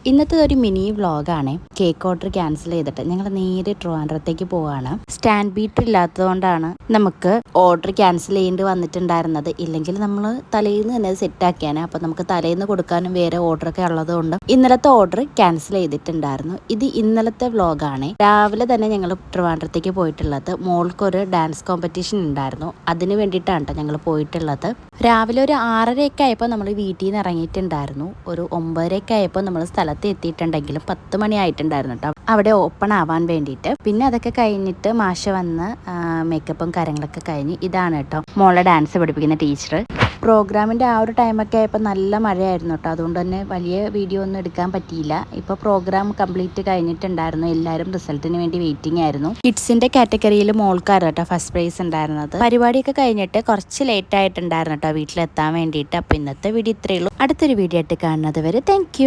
ഇന്നത്തെ ഒരു മിനി വ്ളോഗാണ്. കേക്ക് ഓർഡർ ക്യാൻസൽ ചെയ്തിട്ട് ഞങ്ങൾ നേരെ ട്രിവാൻഡ്രത്തേക്ക് പോവാണ്. സ്റ്റാൻഡ് ബീറ്റർ ഇല്ലാത്തതുകൊണ്ടാണ് നമുക്ക് ഓർഡർ ക്യാൻസൽ ചെയ്യേണ്ടി വന്നിട്ടുണ്ടായിരുന്നത്. ഇല്ലെങ്കിൽ നമ്മൾ തലേന്ന് തന്നെ സെറ്റാക്കിയാണ്. അപ്പോൾ നമുക്ക് തലേന്ന് കൊടുക്കാനും വേറെ ഓർഡറൊക്കെ ഉള്ളതുകൊണ്ട് ഇന്നലത്തെ ഓർഡർ ക്യാൻസൽ ചെയ്തിട്ടുണ്ടായിരുന്നു. ഇത് ഇന്നലത്തെ വ്ളോഗാണ്. രാവിലെ തന്നെ ഞങ്ങൾ ട്രിവാൻഡ്രത്തേക്ക് പോയിട്ടുള്ളത്. മോൾക്കൊരു ഡാൻസ് കോമ്പറ്റീഷൻ ഉണ്ടായിരുന്നു. അതിന് വേണ്ടിയിട്ടാണ് കേട്ടോ ഞങ്ങൾ പോയിട്ടുള്ളത്. രാവിലെ ഒരു 6:30 ആയപ്പോൾ നമ്മൾ വീട്ടിൽ നിന്ന് ഇറങ്ങിയിട്ടുണ്ടായിരുന്നു. ഒരു 9:30 ആയപ്പോൾ നമ്മൾ സ്ഥലത്ത് എത്തിയിട്ടുണ്ടെങ്കിലും 10 മണി ആയിട്ടുണ്ടായിരുന്നു കേട്ടോ അവിടെ ഓപ്പൺ ആവാൻ വേണ്ടിയിട്ട്. പിന്നെ അതൊക്കെ കഴിഞ്ഞിട്ട് മാഷ വന്ന് മേക്കപ്പും കാര്യങ്ങളൊക്കെ കഴിഞ്ഞ് ഇതാണ് കേട്ടോ മോളെ ഡാൻസ് പഠിപ്പിക്കുന്ന ടീച്ചർ. പ്രോഗ്രാമിൻ്റെ ആ ഒരു ടൈമൊക്കെ ആയപ്പോൾ നല്ല മഴയായിരുന്നു കേട്ടോ. അതുകൊണ്ട് തന്നെ വലിയ വീഡിയോ ഒന്നും എടുക്കാൻ പറ്റിയില്ല. ഇപ്പോൾ പ്രോഗ്രാം കംപ്ലീറ്റ് കഴിഞ്ഞിട്ടുണ്ടായിരുന്നു. എല്ലാവരും റിസൾട്ടിന് വേണ്ടി വെയിറ്റിംഗ് ആയിരുന്നു. കിഡ്സിൻ്റെ കാറ്റഗറിയിൽ മോൾക്കായിരുന്നു കേട്ടോ ഫസ്റ്റ് പ്രൈസ് ഉണ്ടായിരുന്നത്. പരിപാടിയൊക്കെ കഴിഞ്ഞിട്ട് കുറച്ച് ലേറ്റ് ആയിട്ടുണ്ടായിരുന്നു കേട്ടോ വീട്ടിലെത്താൻ വേണ്ടിയിട്ട്. അപ്പോൾ ഇന്നത്തെ വീഡിയോ ഇത്രയേ ഉള്ളൂ. അടുത്തൊരു വീഡിയോ ആയിട്ട് കാണുന്നത് വരെ താങ്ക്